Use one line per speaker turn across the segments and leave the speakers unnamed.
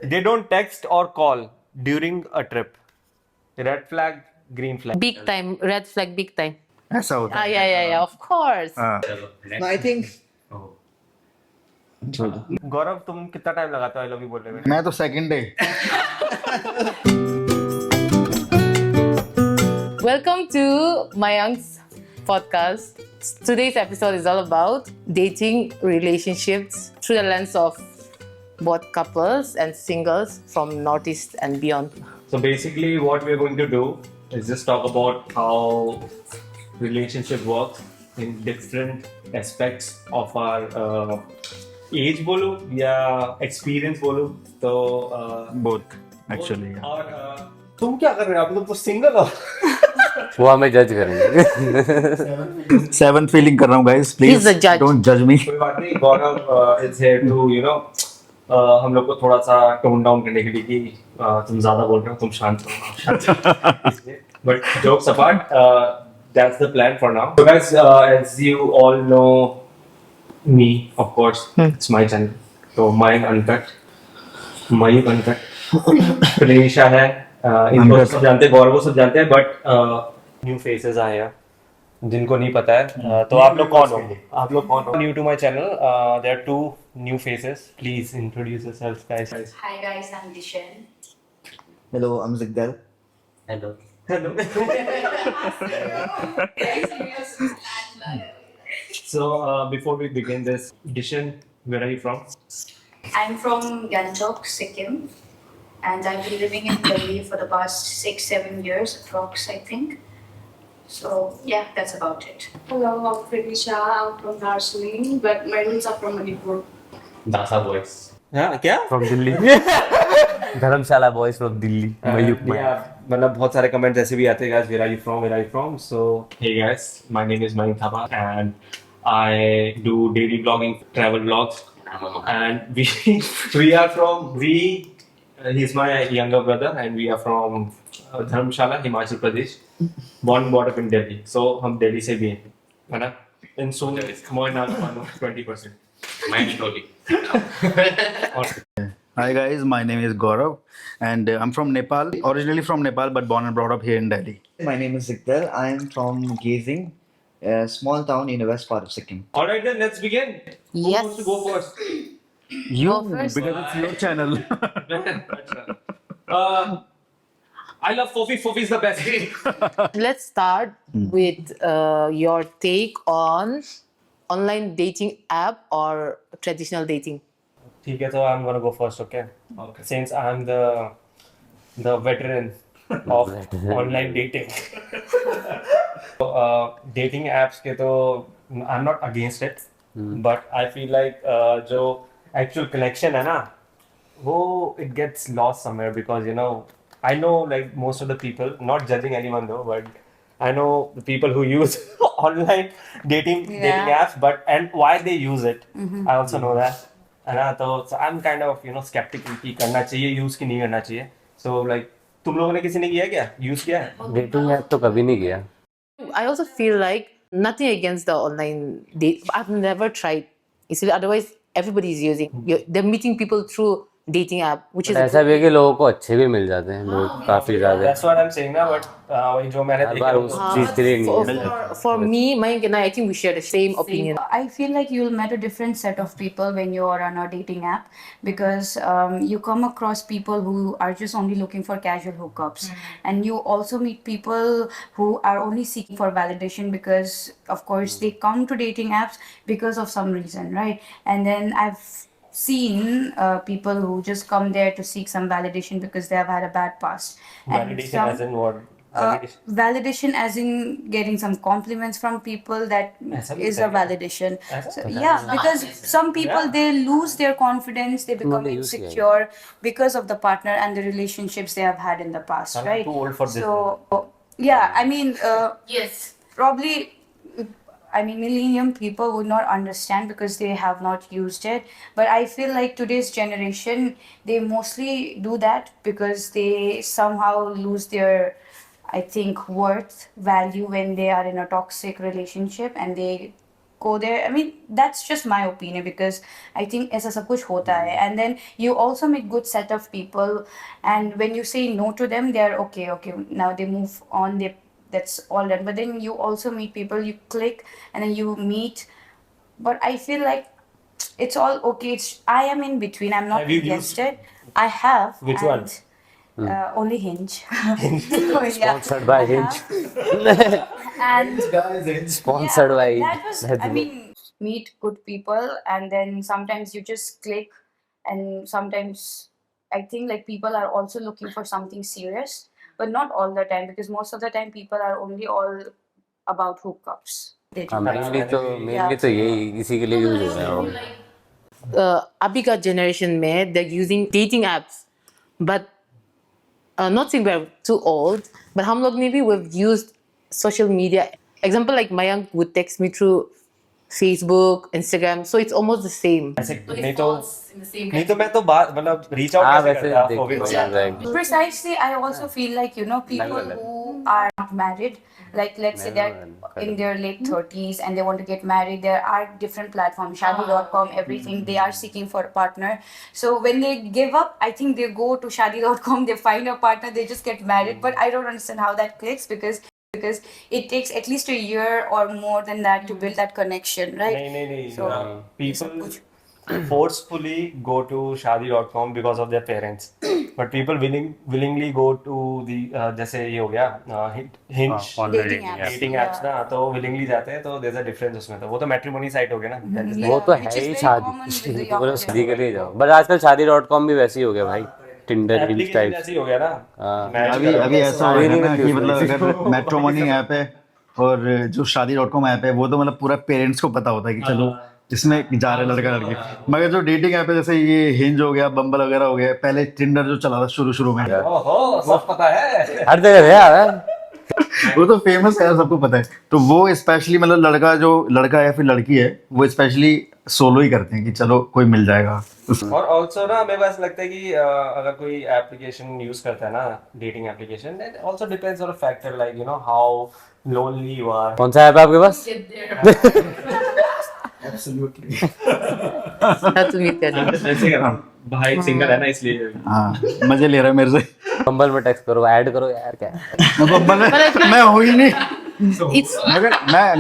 They don't text or call during a trip. Red flag, green flag.
Big time, red flag, big time.
ऐसा होता है
Yeah, of course.
I think
गौरव, तुम कितना time लगाते हो I love you बोलने में?
मैं तो second day
Welcome to Mayank's podcast. Today's episode is all about dating relationships through the lens of both couples and singles from Northeast and beyond.
So basically, what we're going to do is just talk about how relationship works in different aspects of our age बोलो या experience बोलो तो
both actually
और तुम क्या कर रहे हो? आप लोग तो सिंगल हो.
वो हमें जज करेंगे.
सेवन फीलिंग कर रहा हूँ guys
He's the
please
judge.
Don't जज मी
कोई बात नहीं. गौरव is here to हम लोग को थोड़ा सा टोन डाउन करने के लिए कि तुम ज्यादा बोल रहे हो, तुम शांत रहो. But jokes apart, that's the plan for now. So guys, as you all know me, of course, it's my channel. So Mayuk Uncut, Pranisha है, इनको सब जानते हैं, गौरव को सब जानते हैं, but new faces आए हैं जिनको नहीं पता है. तो आप लोग कौन हो? New to my channel, there are two new faces. Please introduce yourselves, guys.
Hi guys, I'm Dishan.
hello, I'm Zigdal.
Hello.
So before we begin this, Dishan, where are you from?
I'm from Gangtok, Sikkim, and I've been living in Delhi for the past 6-7 years, approx, I think. So yeah, that's about it.
Hello, I'm Pranisha. I'm from Darjeeling, but my roots are from Manipur.
दासा boys
हाँ क्या?
from Delhi. Dharamshala boys from Delhi. Mayukh
Yeah, मतलब बहुत सारे comments ऐसे भी आते हैं guys, where are you from? So hey guys, my name is Mayuk Thapa and I do daily vlogging, travel vlogs, and we are from he's my younger brother and we are from Dharamshala, Himachal Pradesh, born and brought up in Delhi. So हम दिल्ली से भी हैं, है ना? And so more than 20%.
Hi guys, my name is Gaurav and I'm from Nepal, originally from Nepal but born and brought up here in Delhi.
My name is Zigdal. I'm from Gazing, a small town in the west part of Sikkim.
All right then, let's begin. Who
Yes.
wants to go first?
You,
Go first.
because it's your channel.
I love Fofi. Fofi is the best.
Let's start with your take on online dating app or traditional dating.
ठीक है, तो I'm gonna go first, okay? Since I'm the veteran of online dating. So, dating apps के तो I'm not against it, but I feel like जो actual connection है ना, वो it gets lost somewhere because I know like most of the people, not judging anyone though, but I know the people who use online dating apps, but and why they use it. I also know that. है ना, तो so I'm kind of skeptical कि करना चाहिए use की नहीं करना चाहिए. So like तुम लोगों ने किसी ने किया क्या? यूज किया है?
डेटिंग ऐप तो कभी नहीं किया.
I also feel like nothing against the online date. I've never tried. You see, otherwise everybody is using. They're meeting people through dating app, which is
ऐसा भी है कि लोगों को अच्छे भी मिल जाते हैं लोग काफी ज्यादा.
That's what I'm saying ना, but वही जो मैंने
हर
देखा
बार उस चीज के लिए नहीं है.
for me, Mayank and I think we share the same opinion.
I feel like you'll meet a different set of people when you are on a dating app because you come across people who are just only looking for casual hookups, and you also meet people who are only seeking for validation because, of course, they come to dating apps because of some reason, right? And then I've seen people who just come there to seek some validation because they have had a bad past. And
validation
some-
as in what?
validation as in getting some compliments from people, that
ऐसा भी
is a
होता है
validation.
ऐसा?
So, yeah, because some people they lose their confidence, they become
they use
insecure because of the partner and the relationships they have had in the past,
I'm
right?
too old for this
So yeah, I mean
Yes.
probably, I mean, millennium people would not understand because they have not used it. But I feel like today's generation, they mostly do that because they somehow lose their, I think, worth, value when they are in a toxic relationship and they go there. I mean, that's just my opinion because I think ऐसा सब कुछ होता है. And then you also meet good set of people, and when you say no to them, they are okay. Now they move on. That's all done. But then you also meet people, you click, and then you meet. But I feel like it's all okay. I am in between. I'm not
Have you
against it. I have.
Which
and,
one?
Only Hinge.
Sponsored by Hinge.
And
Sponsored
yeah,
by
that was,
Red
I
Bull.
mean, meet good people, and then sometimes you just click, and sometimes I think like people are also looking for something serious, but not all the time because most of the time people are only all about hookups. They do.
mainly तो यही इसी के लिए use हो रहा है.
अभी का generation में they're using dating apps, but not saying we're too old, but हम लोग ने भी we've used social media. Example like Mayank would text me through Facebook, Instagram, so it's almost the same.
ऐसे नहीं तो मैं तो बात मतलब रीच आउट
हाँ
कैसे
वैसे
करता
देखो
phobic
exactly.
Precisely, I also feel like, you know, people who are not married, like let's say they're in their late 30s and they want to get married, there are different platforms, shadi.com, everything, they are seeking for a partner. So when they give up, I think they go to shadi.com, they find a partner, they just get married. But I don't understand how that clicks because it takes at least a year or more than that to build that connection, right?
नहीं
So,
people forcefully go to shadi.com because of their parents, but people willingly go to the जैसे ये हो गया Hinge
dating apps.
dating apps ना, तो willingly जाते हैं, तो there's a difference उसमें. तो वो तो matrimony site हो गया ना. That is
वो तो
which
है
is
ही
very
शादी.
common with the
बोलो
younger
शादी के लिए जाओ. बट आजकल शादी.com भी वैसे ही हो गया भाई. Tinder hinge
application
type.
जैसे ही हो गया ना. Match
अभी
करो.
अभी ऐसा हो गया ना कि
नहीं
मतलब अगर मैट्रिमोनी ऐप है और जो शादी.com ऐप है वो तो मतलब पूरा पेरेंट्स को पता होता है कि चलो इसमें जा रहा है लड़का लड़की. मगर जो डेटिंग ऐप है जैसे ये हिंज हो गया, बम्बल वगैरह हो गया, पहले टिंडर जो चला था शुरू में,
ओहो सब पता है.
हर जगह है यार.
वो तो फेमस है, सबको पता है. तो वो स्पेशली मतलब लड़का है फिर लड़की है, वो स्पेशली सोलो ही करते हैं कि चलो कोई मिल जाएगा.
और ऑल्सो ना मेरे को ऐसा लगता है कि अगर कोई एप्लीकेशन यूज करता है ना, dating application, then also depends on a factor like you know how lonely you are.
कौन सा ऐप है आपके पास?
Have to meet that.
भाई सिंगल है ना इसलिए.
हाँ मजे ले रहा है मेरे से.
बम्बल में टेक्स्ट करो, ऐड करो यार. क्या
मैं हो ही नहीं.
It's
मगर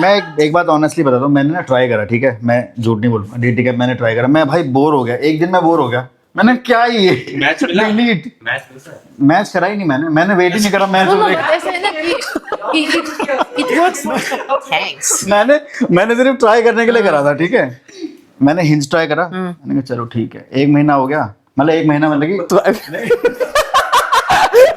मैं एक बात ऑनेस्टली बताता हूँ, मैंने ना ट्राई करा, ठीक है, मैं झूठ नहीं बोलूँगा, डेटिंग ऐप मैंने ट्राई करा, मैं भाई बोर हो गया. एक दिन मैं बोर हो गया, मैंने क्या ये
मैच मिला?
डिलीट. मैच करा ही नहीं मैंने वेट ही नहीं करा match.
no, that's it works. Thanks.
मैंने सिर्फ ट्राई करने के लिए करा था, ठीक है. मैंने हिंज ट्राई करा, मैंने कहा चलो ठीक है. एक महीना हो गया, मतलब एक महीना मतलब कि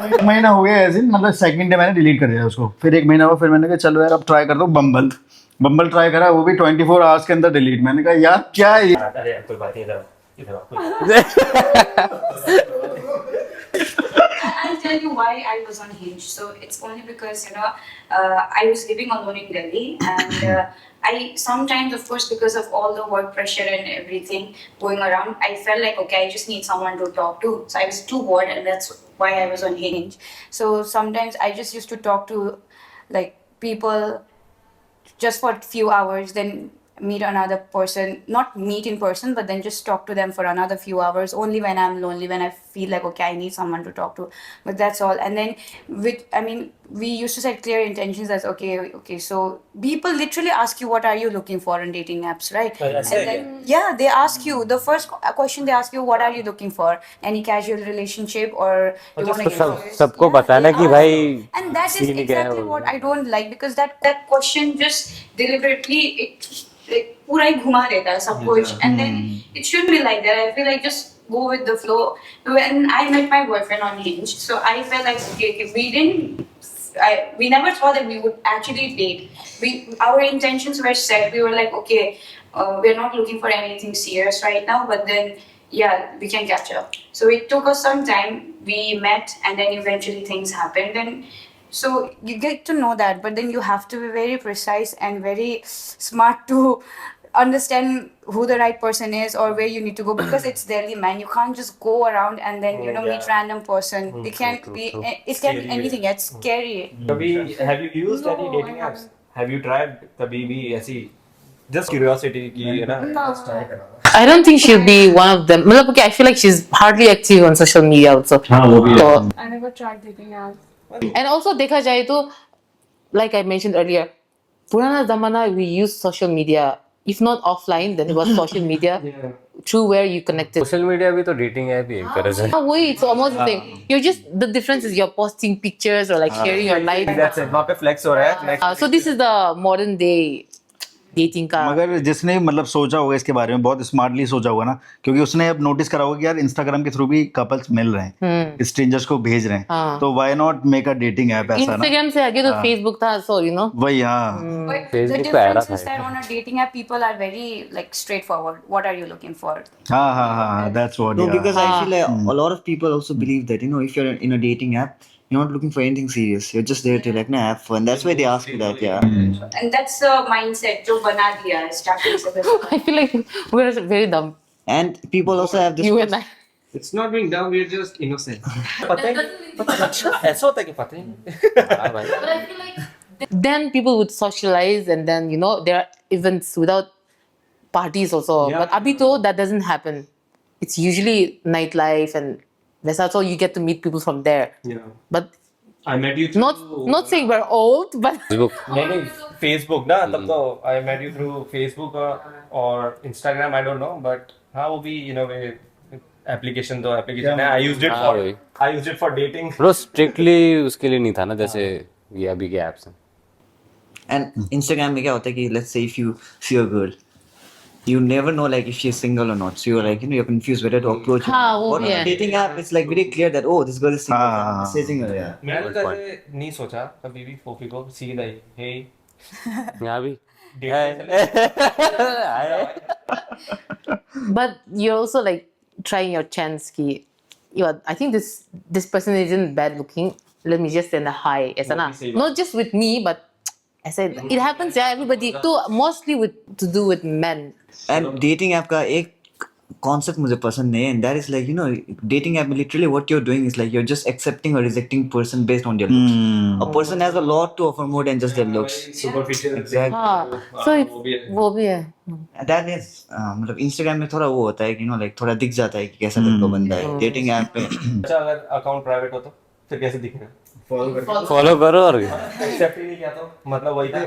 एक महीना हो गया ऐसे, मतलब सेकंड डे मैंने डिलीट कर दिया उसको. फिर एक महीना हुआ, फिर मैंने कहा चलो यार अब ट्राई कर दो बम्बल ट्राई करा, वो भी 24 आवर्स के अंदर डिलीट. मैंने कहा यार क्या है ये.
अरे कोई बात नहीं, इधर
I'll tell you why I was on Hinge. So it's only because, you know, I was living alone in Delhi, and I sometimes, of course, because of all the work pressure and everything going around, I felt like, okay, I just need someone to talk to. So I was too bored, and that's why I was on Hinge. So sometimes I just used to talk to like people just for a few hours, then meet another person, not meet in person, but then just talk to them for another few hours, only when I'm lonely, when I feel like, okay, I need someone to talk to. But that's all. And then we used to set clear intentions as, okay, so people literally ask you, what are you looking for in dating apps, right?
that's
And
it,
then, yeah, they ask you, the first question they ask you, what are you looking for? Any casual relationship, or you want to get serious?
सबको
Yeah,
पता है ना
they
कि
ask
भाई
you. And that is
scene क्या है
exactly
वो.
what I don't like, because that question just deliberately it पूरा ही घुमा देता है सब कुछ, and then it shouldn't be like that. I feel like just go with the flow. When I met my boyfriend on Hinge, so I felt like, okay, we never thought that we would actually date. Our intentions were set. We were like, okay, we're not looking for anything serious right now, but then yeah, we can catch up. So it took us some time. We met, and then eventually things happened, and so you get to know that, but then you have to be very precise and very smart to understand who the right person is or where you need to go, because it's Delhi, man. You can't just go around and then meet random person. It can't be. It can be anything. It's scary.
कभी have you used any dating apps? Have you tried कभी भी ऐसी just curiosity की है ना.
I don't think she'll be one of them. मतलब okay, I feel like she's hardly active on social media also.
हाँ वो भी है.
So,
I never tried dating apps.
and also देखा जाए तो, like I mentioned earlier, पुराना जमाना we used social media. If not offline, then it was social media through where you connected.
Social media भी तो डेटिंग ऐप ही है एक तरह से.
हाँ वही, it's almost the same. You're just the difference is you're posting pictures or like sharing your life.
That's it. वहाँ पे flex हो रहा है. Flex.
So this is the modern day dating का.
मगर जिसने मतलब सोचा होगा इसके बारे में बहुत स्मार्टली सोचा होगा ना, क्योंकि उसने अब नोटिस करा होगा कि यार इंस्टाग्राम के थ्रू भी कपल्स मिल रहे हैं, स्ट्रेंजर्स को भेज रहे हैं,
हाँ.
तो why not make a dating app ऐसा ना.
Instagram से आगे तो Facebook था, so you know.
वही हाँ.
But the
Facebook पे आ रहा
difference is
था.
that on a dating app, people are very like straightforward. What are you looking for?
हाँ हाँ हाँ, that's what.
No,
Yeah.
because I feel like a lot of people also believe that, you know, if you're in a dating app, you're not looking for anything serious. You're just there to like have fun. That's why they ask you that, yeah.
And that's the mindset जो बना दिया है starting से.
I feel like we're very dumb.
And people also have this.
You and I.
It's not being dumb. We're just innocent. पता ही ऐसा होता है कि पता ही नहीं.
हाँ भाई.
Then people would socialize and then you know there are events without parties also.
Yeah.
But abhi to that doesn't happen. It's usually nightlife and that's all you get to meet people from there.
Yeah.
But
I met you through.
not saying we're old, but
Facebook.
नहीं Facebook ना तब तो I met you through Facebook or Instagram, I don't know, but हाँ वो भी in a way application तो application है.
हाँ, वही.
I used it for dating.
Bro strictly उसके लिए नहीं था ना, जैसे ये अभी के एप्स हैं.
And Instagram में क्या होता है कि let's say if you see a girl, you never know like if she's single or not. So you're like, you know, you're confused whether to approach her.
हाँ, वो
But
भी
on a
है.
dating app, it's like very clear that oh, this girl is single.
हाँ,
I'm
हाँ,
messaging her, yeah.
मैंने तो ऐसे नहीं सोचा कभी भी फोफी को सीधा ही hey
यहाँ भी.
but you're also like trying your chance ki I think this person isn't bad looking, let me just send a hi ऐसा ना. Not just with me but I said it happens, yeah, everybody तो mostly to do with men.
And dating app का एक concept मुझे पसंद नहीं है, and that is like, you know, dating app literally what you're doing is like you're just accepting or rejecting person based on their looks. A person has a lot to offer more than just their looks.
superficial.
Exactly.
हाँ, so वो भी है.
And that is मतलब Instagram में थोड़ा वो होता है कि, you know, like थोड़ा दिख जाता है कि कैसा लड़का बंदा है. Dating app पे
अच्छा अगर अकाउंट प्राइवेट हो तो फिर कैसे दिखेगा?
फॉलो करो और
एक्सेप्ट ही नहीं किया तो मतलब वही था.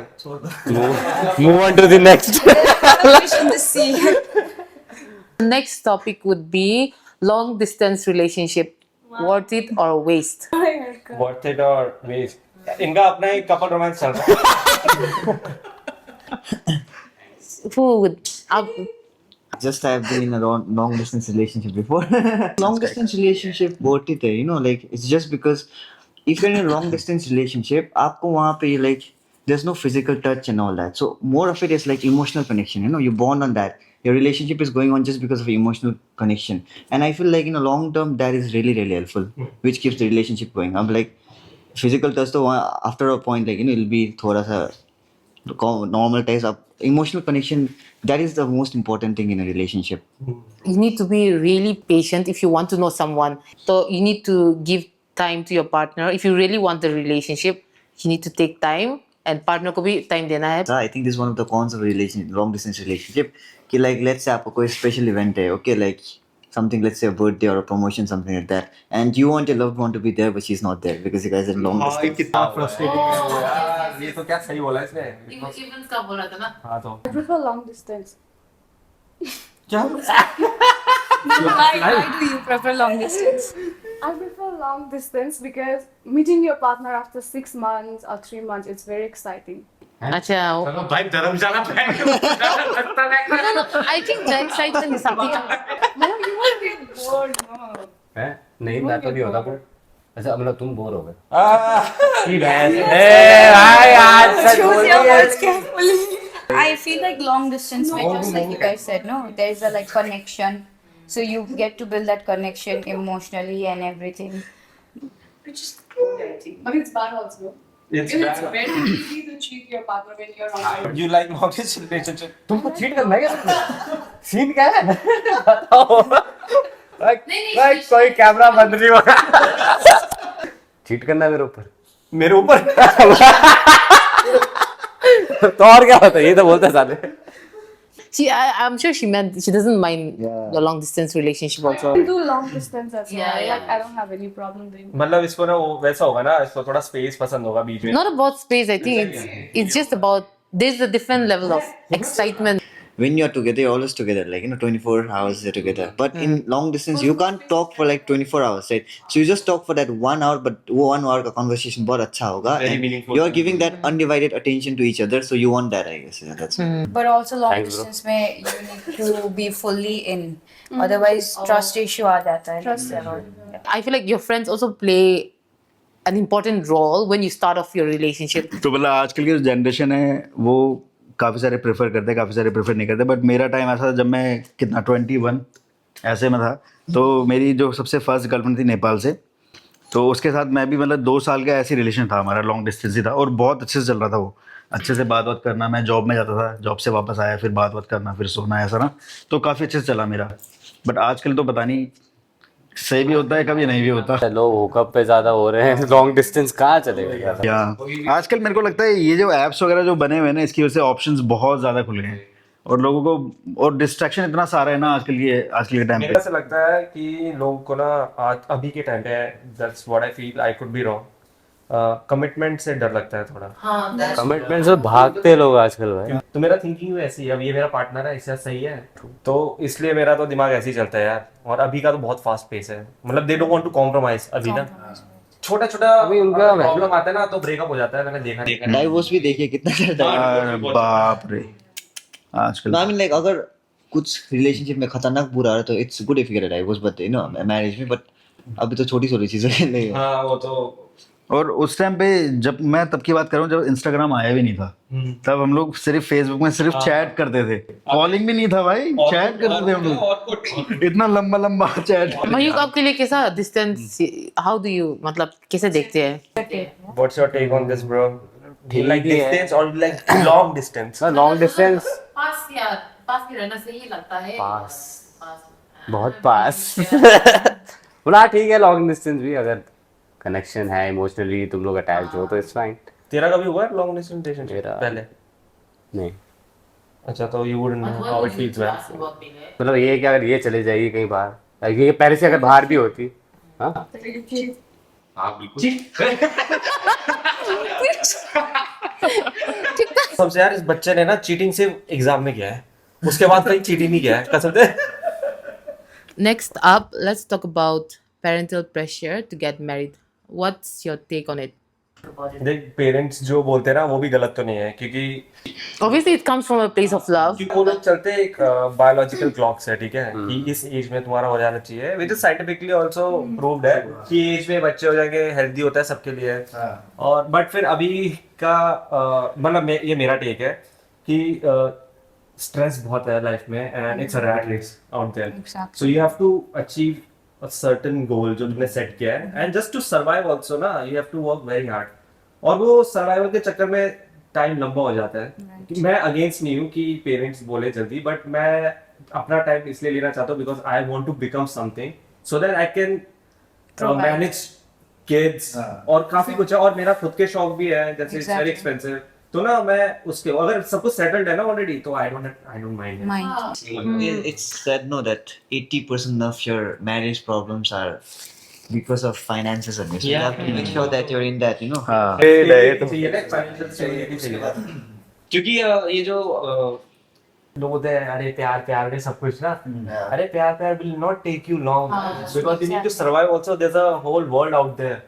Move on to the next.
Fish in the sea.
Next topic would be long distance relationship. Worth it or waste?
Worth it or waste? इनका अपना ही कपल रोमांस चल रहा है.
Who would
just I've been in a long distance relationship before. Long distance relationship worth it है, you know, like it's just because if you're in a long distance relationship, आपको वहाँ पे like there's no physical touch and all that. So more of it is like emotional connection. You know, you bond on that. Your relationship is going on just because of emotional connection. And I feel like in a long term that is really really helpful, which keeps the relationship going. I'm like physical touch तो after a point like, you know, it'll be थोड़ा सा normal ties up. Emotional connection, that is the most important thing in a relationship.
you need to be really patient if you want to know someone. So you need to give time to your partner. If you really want the relationship, you need to take time and partner को भी time देना है.
I think this is one of the cons of long distance relationship. कि like let's say आपको कोई special event है, okay, like something, let's say a birthday or a promotion, something like that, and you want your loved one to be there but she's not there because you guys are long distance.
कितना frustrating है यार. ये तो क्या सही बोला इसने.
Events का बोल रहा था ना.
हाँ तो
I prefer long distance.
क्या?
Why do you prefer long distance?
I prefer long distance because meeting your partner after 6 months or 3 months, it's very exciting.
अच्छा.
चलो भाई धर्मशाला plan
No, I think the excitement is something else.
No, you won't get bored, no.
हैं? नहीं मैं तो नहीं होता पर अच्छा मतलब तुम बोर हो गए.
ठीक है. भाई आज सच बोल
Choose your
रही है.
words carefully. I feel like long distance, just like you guys said, no, there is a like connection, so you get to build that connection emotionally and everything.
Which is good, I think. I mean, it's bad also.
It's
Because it's
bad.
very easy to cheat your partner when you're on
You like long distance relationship? तुमको cheat करना है क्या? Scene क्या है? बताओ. भाई कोई camera बंद नहीं हो रहा.
चीट करना है मेरे ऊपर.
मेरे ऊपर.
तो और क्या होता है, ये तो बोलते साले.
I'm sure she doesn't mind
Yeah.
the long distance relationship also.
I do long distance as well.
Yeah,
Like, I don't have any problem doing
मतलब इसको ना वो वैसा होगा ना, इसको थोड़ा स्पेस पसंद होगा बीच में.
Not about space. I think it's just about there's a different level of excitement.
When you're together, you're always together, like 24 hours you're together. But in long distance, you can't talk for like 24 hours, right? So you just talk for that 1 hour, but 1 hour का conversation बहुत अच्छा होगा.
Very
And
meaningful.
you're giving that undivided attention to each other, so you want that, I guess. Yeah, that's it.
But also long
Thanks, bro.
distance में you need to be fully in. Otherwise trust issue आ जाता है.
Trust
level.
I feel like your friends also play an important role when you start off your relationship.
तो मतलब आजकल की जो generation है वो काफ़ी सारे प्रेफर करते हैं, काफ़ी सारे प्रेफर नहीं करते. बट मेरा टाइम ऐसा था जब मैं कितना 21 ऐसे में था, तो मेरी जो सबसे फर्स्ट गर्लफ्रेंड थी नेपाल से, तो उसके साथ मैं भी मतलब 2 साल का ऐसी रिलेशन था हमारा, लॉन्ग डिस्टेंस ही था और बहुत अच्छे से चल रहा था वो. अच्छे से बात करना, मैं जॉब में जाता था, जॉब से वापस आया फिर बात करना, फिर सोना, ऐसा ना, तो काफ़ी अच्छे से चला मेरा. बट आजकल तो पता नहीं सही भी होता है, कभी नहीं भी होता.
लोग हुकअप पे ज्यादा हो रहे हैं, लॉन्ग डिस्टेंस कहाँ चलेगा ज्यादा.
या आजकल मेरे को लगता है ये जो एप्स वगैरह जो बने हुए हैं ना, इसकी वजह से ऑप्शंस बहुत ज़्यादा खुल गए हैं और लोगों को, और डिस्ट्रैक्शन इतना सारा है ना आजकल के टाइम
मेरे
पे.
से लगता है कि लोगों को ना आज अभी के टाइम पे, that's what I feel, I could be wrong, commitment से डर लगता है थोड़ा.
कमिटमेंट से भागते लोग आजकल भाई.
तो मेरा थिंकिंग भी ऐसी है, अब ये मेरा पार्टनर है, इससे सही है, तो इसलिए मेरा तो दिमाग ऐसे ही चलता है यार. और अभी का तो बहुत फास्ट पेस है, मतलब they don't want to compromise अभी ना. छोटा छोटा
अभी उनका
प्रॉब्लम आता है ना तो ब्रेकअप हो जाता है, मैंने देखा.
Divorce भी देखिए कितना चलता है.
अरे बाप रे आजकल.
I mean, like अगर कुछ रिलेशनशिप में खतरनाक बुरा है तो it's good if you get a divorce, but you know marriage में, बट अभी तो छोटी छोटी चीजें नहीं.
हाँ वो तो
और उस टाइम पे जब मैं तब की बात कर रहा हूँ जब इंस्टाग्राम आया भी नहीं था, तब हम लोग सिर्फ फेसबुक में सिर्फ चैट करते थे, कॉलिंग भी नहीं था भाई, चैट करते थे हम लोग, इतना लंबा लंबा चैट.
मयूक आपके लिए कैसा डिस्टेंस, हाउ डू यू, मतलब कैसे देखते हैं?
What's your take on this bro? Like distance और like long distance?
Long distance
पास भी रहना सही लगता है.
पास, बहुत पास. बोला ठीक है, लॉन्ग डिस्टेंस भी अगर कनेक्शन है, इमोशनली तुम लोग अटैच हो तो इट्स फाइन.
तेरा कभी हुआ है लॉन्ग डिस्टेंस रिलेशनशिप
मेरा-
पहले?
नहीं
अच्छा, तो you wouldn't know how it feels man.
मतलब ये कि अगर ये चले जाएगी कहीं बाहर, ये पहले से अगर बाहर भी होती, हाँ
सबसे यार इस बच्चे ने ना चीटिंग सिर्फ एग्जाम में किया है, उसके बाद कहीं चीटिंग नहीं किया है कसम से.
Next up, let's talk about parental pressure to get married. What's your take on it?
देख, पेरेंट्स जो बोलते हैं ना वो भी गलत तो नहीं है, क्योंकि
Obviously, it comes from a place of love.
क्योंकि वो लोग चलते हैं एक बायोलॉजिकल क्लॉक से, ठीक है, कि इस एज में तुम्हारा हो जाना चाहिए, which is scientifically also proved है कि एज में बच्चे हो जाएंगे हेल्दी होता है सबके लिए. और बट फिर अभी का मतलब ये मेरा टेक है कि स्ट्रेस बहुत है लाइफ में and it's a rat race out there,
Exactly.
So you have to achieve a certain goal जो तुमने सेट किया है, and just to survive also ना you have to work very hard. और वो सर्वाइवल के चक्कर में टाइम लंबा हो जाता है. कि मैं अगेंस्ट नहीं हूँ कि पेरेंट्स बोले जल्दी, बट मैं अपना टाइम इसलिए लेना चाहता हूँ because I want to become something so that I can manage kids और काफी कुछ है. और मेरा खुद के शौक भी है, जैसे इट्स वेरी एक्सपेंसिव, तो ना मैं उसके अगर सब कुछ सेटल्ड है ना ऑलरेडी, तो I don't mind.
Mind.
It's said no that 80% of your marriage problems are because of finances and this. So you have to make sure that you're in that, you know.
क्योंकि ये जो लोग होते हैं, अरे प्यार प्यार में सब कुछ ना, अरे प्यार प्यार will not take you long because you need to survive also. There is a whole world out there,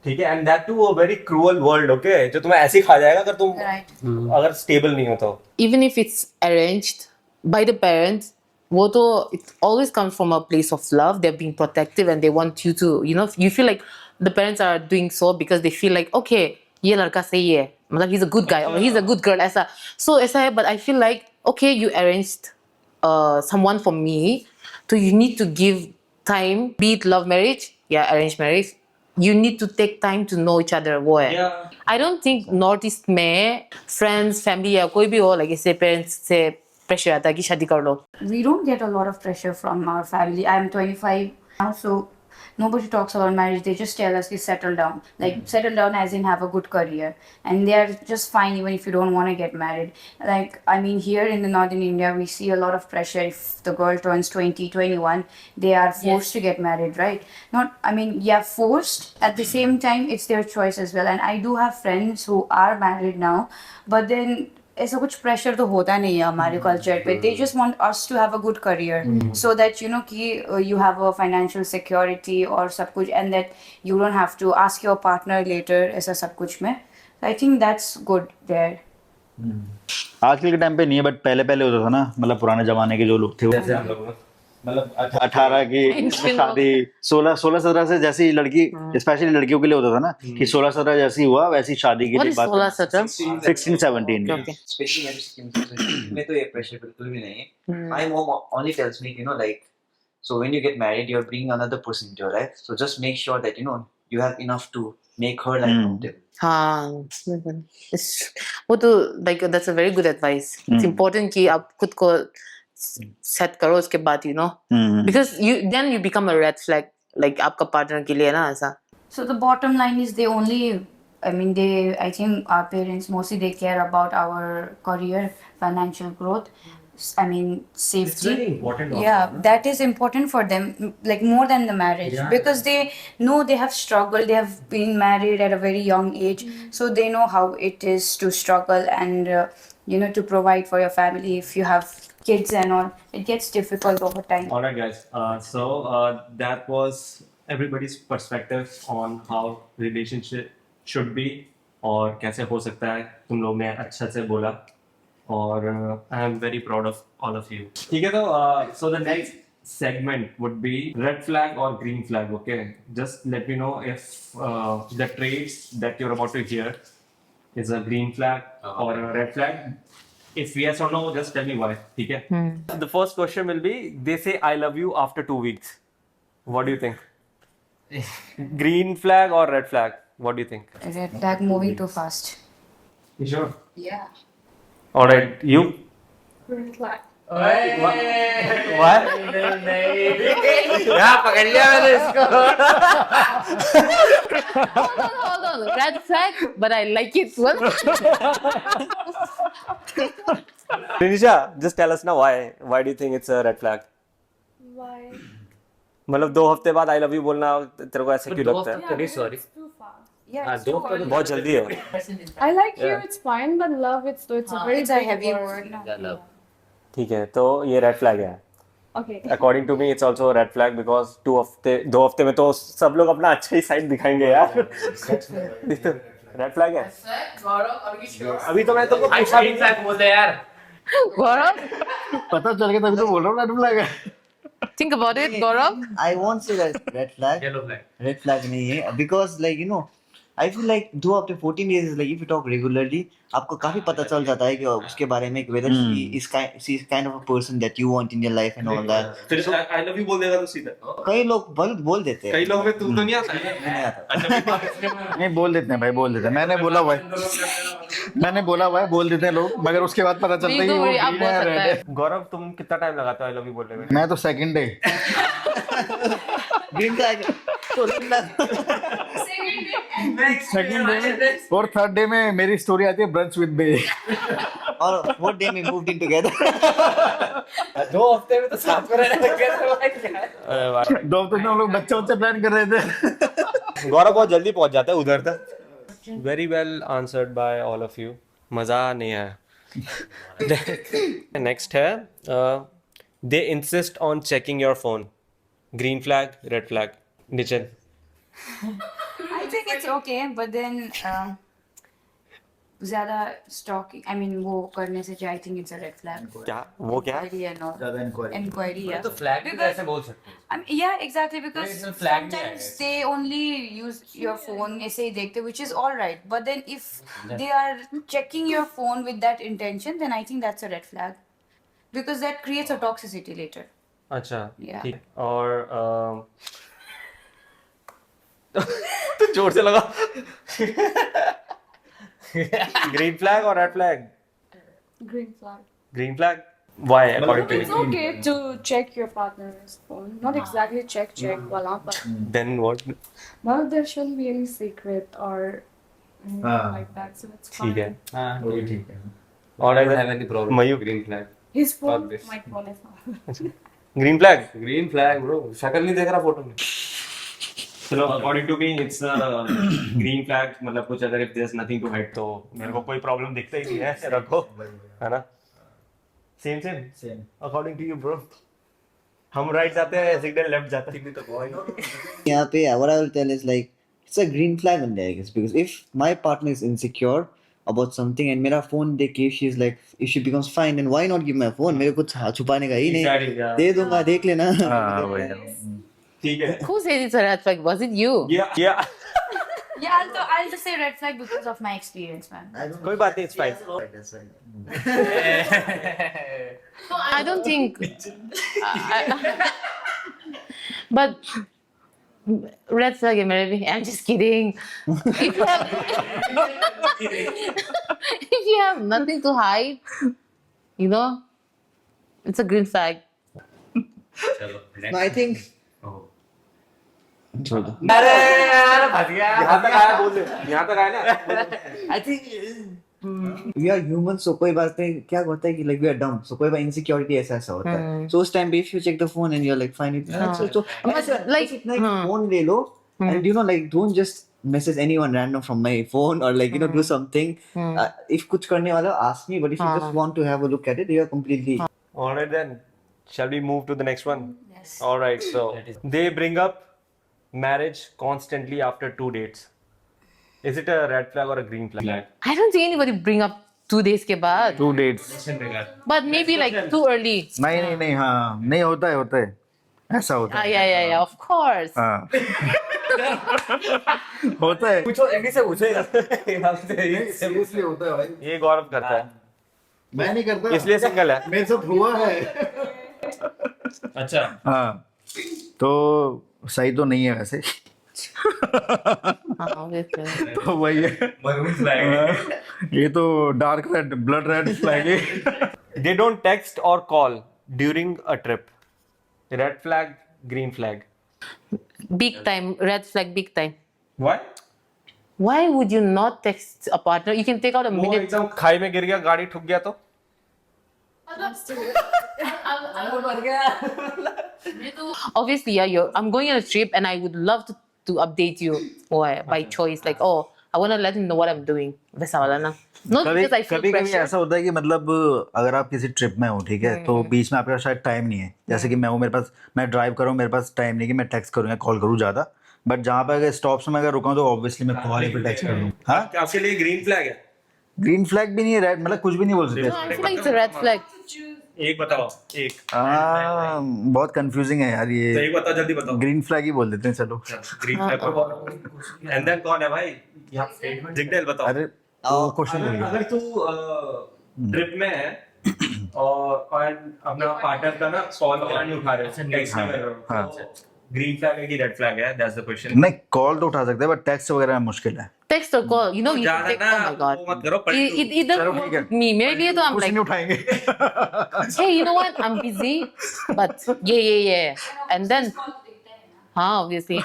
ठीक है, and that too a very cruel world, okay, जो तुम्हें ऐसे ही खा जाएगा अगर तुम
Right.
अगर स्टेबल नहीं हो तो.
Even if it's arranged by the parents, वो तो it always comes from a place of love. They're being protective and they want you to, you know, you feel like the parents are doing so because they feel like, okay, ये लड़का सही है, मतलब he's a good guy or he's a good girl, ऐसा. So ऐसा है, but I feel like, okay, you arranged someone for me, so you need to give time, be it love marriage, yeah, arranged marriage. You need to take time to know each other. वो है. I don't think Northeast में friends, family या कोई भी हो, like ऐसे parents से pressure आता है कि शादी कर लो.
We don't get a lot of pressure from our family. I'm 25 now, so nobody talks about marriage. They just tell us to settle down, like settle down as in have a good career, and they are just fine even if you don't want to get married. Like I mean, here in the northern India, we see a lot of pressure. If the girl turns 20, 21, they are forced to get married, right? Not, I mean, yeah, forced. At the same time, it's their choice as well. And I do have friends who are married now, but then ऐसा कुछ pressure तो होता नहीं है हमारे culture पे. They just want us to have a good career so that you know कि you have a financial security और सब कुछ, and that you don't have to ask your partner later ऐसा सब कुछ में. I think that's good there.
आजकल के टाइम पे नहीं है, बट पहले पहले होता था ना, मतलब पुराने जमाने के जो लोग थे,
जैसे हम लोग मतलब
18 की शादी, 16-17 से जैसी लड़की, स्पेशली लड़कियों के लिए होता था ना कि 16-17 जैसी हुआ वैसी शादी के
What
लिए
is
बात
16-17?
16-17
Okay.
Especially when skin में तो ये pressure बिल्कुल भी नहीं है. My mom only tells me, you know, like, so when you get married, you're bringing another person into your life. So just make sure that, you know, you have enough to make her life comfortable.
हाँ, वो तो like that's a very good advice. It's important कि आप खुद को set करो उसके बाद, you know, because then you become a red flag, like आपका partner के लिए ना ऐसा.
So the bottom line is they only, I mean, I think our parents mostly they care about our career, financial growth. I mean, safety.
It's very important also,
Yeah, that is important for them, like more than the marriage, because they know they have struggled. They have been married at a very young age, so they know how it is to struggle and you know, to provide for your family. If you have kids and all, it gets difficult over time.
All right, guys. So that was everybody's perspective on how relationship should be और कैसे हो सकता है. तुम लोग ने अच्छा से बोला और I am very proud of all of you. ठीक है, तो so the next segment would be red flag or green flag. Okay, just let me know if the traits that you're about to hear is a green flag or a red flag. If yes or no, just tell me why. ठीक है. The first question will be, they say I love you after 2 weeks. What do you think? Green flag or red flag? What do you think?
Red flag moving too fast.
You sure?
Yeah.
All right, you?
Green flag.
What?
पकड़ लिया मैंने इसको.
Hold on, red flag, but I like it. Well,
Rinisha, just tell us now why. Why do you think it's a red flag?
Why?
मतलब 2 हफ्ते बाद I love you बोलना तेरे को ऐसे क्यों लगता है?
Yeah, because it's too fast.
Yeah, it's too early.
बहुत जल्दी है.
I like you, it's fine, but love, it's a very
It's a
big
heavy
word.
word.
ठीक है, तो ये रेड फ्लैग है.
Okay.
According to me, it's also a red flag because 2 हफ्ते में तो सब लोग अपना अच्छा ही साइड दिखाएंगे यार. रेड फ्लैग है. अभी तो मैं तुमको पूछा भी नहीं.
बोलते यार.
Gaurav,
पता चल गया तभी तो बोल रहा हूँ रेड फ्लैग है.
think about it, Gaurav.
I won't say that red flag.
Yellow flag.
Red flag नहीं है because like you know, I feel like 2 after 14 days is like if you talk regularly, आपको काफी पता चल जाता है कि उसके बारे में whether she is kind of a person that you want in your life and all that.
फिर I love you बोल देगा तो सीधा.
कई लोग बोल देते हैं.
कई लोग में तू तो नहीं आता है.
नहीं आता.
नहीं, बोल देते हैं भाई, बोल देते हैं. मैंने बोला हुआ है, बोल देते हैं लोग, मगर उसके बाद पता चलता है कि
नहीं,
वो
तो आप
green
बोल
है,
सकते
red
हैं.
है.
गौरव, तुम कितना टाइम लगाते हो I love you बोलने में?
मैं तो सेकंड डे.
Green flag. तो red flag.
सेकंड डे में और थर्ड डे में मेरी स्टोरी आती है ब्रंच विद बे.
और what day we moved in together.
2 हफ्ते में तो साथ में रहने लग गए थे भाई क्या.
2 हफ्ते में हम लोग बच्चा प्लान कर रहे थे.
गौरव बहुत जल्दी पहुंच जाता है उधर तक. Very well answered by all of you. मजा नहीं आया. नेक्स्ट है they insist on checking your phone. Green flag, red flag. निचन.
I think it's okay, but then ज़्यादा stalking, I mean वो करने से I think it's a red flag.
क्या वो क्या?
Inquiry and all.
ज़्यादा
Inquiry, yeah.
तो फ्लैग भी
Because-
कैसे बोल सकते हैं.
I mean, yeah, exactly, because
इसमें flag नहीं
sometimes
आएगा.
they only use your phone ऐसे ही देखते, which is all right. But then if they are checking your phone with that intention, then I think that's a red flag, because that creates a toxicity later.
अच्छा.
Yeah.
ठीक. और तो जोर से लगा. Green flag और red flag?
Green flag.
Green flag. Why, according to
It's
you?
okay to check your partner's phone. Not exactly check, voila, but
Then what?
well, there shouldn't be any secret or anything like that, so it's
ठीक है.
fine.
वो भी ठीक है
और
I don't have any problem.
Mayuk.
Green flag.
His phone,
Not this.
my phone is not.
Green flag.
Green flag, bro. शक्ल नहीं देख रहा फोटो में.
चलो, according to me, it's green flag. मतलब कुछ अगर if there's nothing to hide तो मेरे को कोई प्रॉब्लम दिखता ही नहीं है, रखो, है ना? Same
Same.
According to you bro. हम राइट जाते हैं, सिग्नल लेफ्ट जाता है.
यहाँ पे what I will tell is like it's a green flag on there, I guess, because if my partner is insecure about something and मेरा phone देख के if she's like if she becomes fine, then why not give my phone? मेरे कुछ छुपाने का ही
Exactly,
नहीं,
yeah.
दे दूंगा, देख लेना.
हाँ वही
ठीक है.
Who said it's a red flag? Was it you?
Yeah.
Yeah, I'll just say red flag because of my experience, man.
कोई बात नहीं, it's fine.
I don't think. But red flag, maybe. I'm just kidding. If you have nothing to hide, you know, it's a green flag.
No, I think
अरे यार फंस गया. यहाँ तक आया बोल दे. यहाँ तक आया ना.
I think we are humans, so कोई बात नहीं, क्या होता है कि like we are dumb, so कोई बार insecurity ऐसा होता है. So उस time पे if you check the phone and you're like fine, so
Like,
phone ले लो and you know like don't just message anyone random from my phone or like you know do something. If कुछ करने वाला ask me, but if you just want to have a look at it, you are completely.
Alright then, shall we move to the next one?
Yes.
Alright, so they bring up marriage constantly after 2 dates. Is it a red flag or a green flag?
I don't think anybody bring up 2 days के बाद.
2 dates.
But maybe like too early.
नहीं हाँ नहीं होता है ऐसा होता है
Yeah, of course.
हाँ होता है
पूछो इंग्लिश से पूछो यहाँ से.
सीरियसली होता है भाई
ये गौरव करता है,
मैं नहीं करता
इसलिए सिंगल है.
मेरे साथ हुआ है
अच्छा.
हाँ तो सही तो नहीं है वैसे
Obviously.
तो वही है
मरून फ्लैग.
ये तो dark red blood red flag है
They don't text or call during a trip. Red flag, green flag.
Big time, red flag, big time.
Why?
Why would you not text a partner? You can take out a
वो
minute.
एकदम खाई में गिर गया, गाड़ी ठुक गया तो
Obviously, yeah, I'm going on a trip and I would love to update you or by choice. Like, oh, I want to let him know what I'm doing. वैसा वाला ना. Not
कभी
because I feel
कभी
pressure.
ऐसा होता है कि मतलब अगर आप किसी ट्रिप में हो ठीक है तो बीच में आपके पास शायद टाइम नहीं है जैसे कि मैं हूँ मेरे पास मैं ड्राइव करूँ मेरे पास टाइम नहीं कि मैं टेक्स्ट करूँ या कॉल करूँ ज़्यादा बट जहाँ पे अगर स्टॉप्स में अगर रुका हूँ तो ऑब्वियसली मैं कॉल या फिर टेक्स्ट कर दूँ हाँ
आपके लिए ग्रीन फ्लैग है.
ग्रीन फ्लैग भी नहीं है रेड मतलब कुछ भी नहीं बोल सकते
No, I feel like it's a red flag.
एक बताओ, एक.
बहुत कंफ्यूजिंग है यार
तो
ये
एक बताओ, जल्दी बताओ.
ग्रीन फ्लैग ही बोल देते हैं चलो
ग्रीन फ्लैग. एंड देन कौन है भाई? जिग्नेल बताओ.
अरे वो क्वेश्चन
अगर तू ट्रिप में है और अपना पार्टनर का ना कॉल वगैरह नहीं उठा रहे हो, टेक्स्ट नहीं कर रहे हो,
हाँ.
तो ग्रीन फ्लैग है कि रेड फ्लैग है? That's the question.
नहीं कॉल तो उठा सकते हैं बट टेक्स्ट वगैरह मुश्किल है
Text or call. You know, you can
ज्यादा
take.
ना
Oh my god.
वो मत करो.
It doesn't
चलो,
work
ठीक है.
with me. मेरे लिए तो I'm
कुछ
like,
नहीं उठाएंगे
hey, you know what? I'm busy. But yeah. And then, obviously.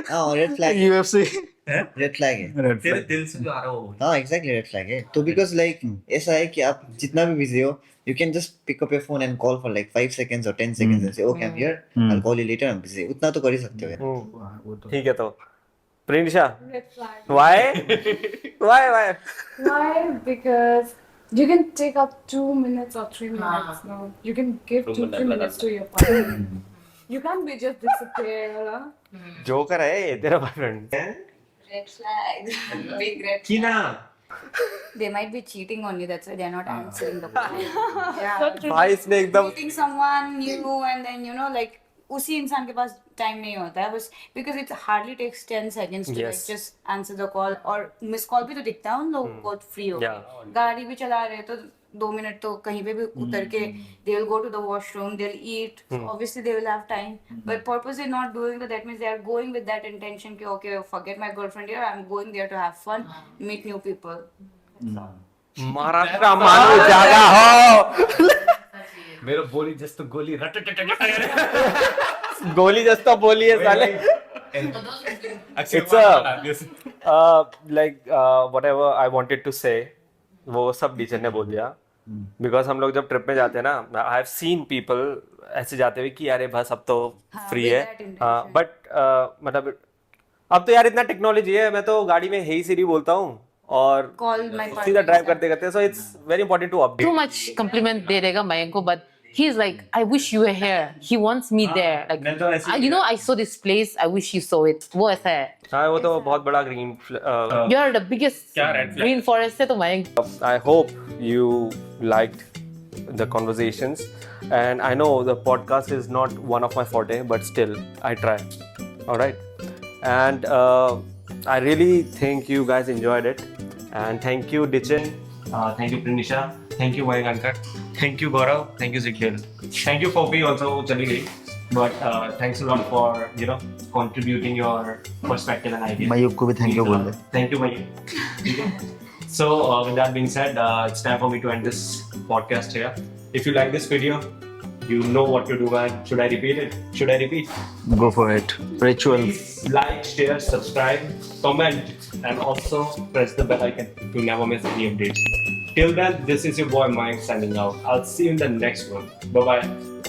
हाँ red flag
UFC
red flag है.
रेड
तेरे
फ्लैग
दिल से जो आ रहा हो.
हाँ exactly red flag है. तो because like ऐसा है कि आप जितना भी busy हो you can just pick up your phone and call for like 5 seconds or 10 seconds and say okay I'm here I'll call you later I'm busy. उतना तो कर ही सकते हो यार.
ठीक है, तो प्रिंशा,
Red flag.
why
Why? Because you can take up 2 minutes or 3 minutes. No, you can give 2-3 minutes to your partner. You can't be just disappear.
Joker है ये तेरा boyfriend.
Red flag. Big red.
की ना
They might be cheating on you. That's why they're not answering the call. Yeah.
भाई इसने एकदम
Meeting someone new and then like उसी इंसान के पास टाइम नहीं होता है बस because it hardly takes 10 seconds to like
Yes.
just answer the call और मिस कॉल भी तो दिखता है उन लोगों को फ्री हो
Yeah.
गाड़ी भी चला रहे तो 2 मिनट तो कहीं पे भी उतर के they will go to the washroom they'll eat obviously they will have time but purposely not doing that means they are going with that intention कि okay forget my girlfriend here I'm going there to have fun meet new people.
Maharashtra मानो जागा हो
मेरो बोली जस्तो गोली
गोली जस्तो बोली है साले it's like whatever I wanted to say वो सब टीचर ने बोल दिया बिकॉज हम लोग जब ट्रिप में जाते हैं ना आई हैव सीन पीपल ऐसे जाते हुए कि यार ये बस अब तो फ्री है बट मतलब अब तो यार इतना टेक्नोलॉजी है मैं तो गाड़ी में हे सिरी बोलता हूँ और
Call my
सीधा ड्राइव करते करते so it's very important to
Too
update
much compliment दे देगा मयंक को, but he's like, I wish you were here. He wants me there. Like,
मैं तो ऐसे
you know, I saw this place. I wish you saw it. वो ऐसा है.
हाँ वो तो बहुत बड़ा ग्रीन
You're the biggest
क्या red flag?
green forest है तो Mayank.
I hope you liked the conversations and I know the podcast is not one of my forte but still I try. All right. And I really think you guys enjoyed it and thank you Dichin, thank you Prinisha, thank you Vayanka, thank you Gaurav, thank you Zikdel, thank you Poppy also chali gayi but thanks a lot for contributing your perspective and ideas.
Mayukh को भी thank you बोल दे.
Thank you, Mayur. So, with that being said, it's time for me to end this podcast here. If you like this video, you know what to do, man. Should I repeat it? Should I repeat?
Go for it. Rituals.
Like, share, subscribe, comment, and also press the bell icon to never miss any updates. Till then, this is your boy Mike signing out. I'll see you in the next one. Bye bye.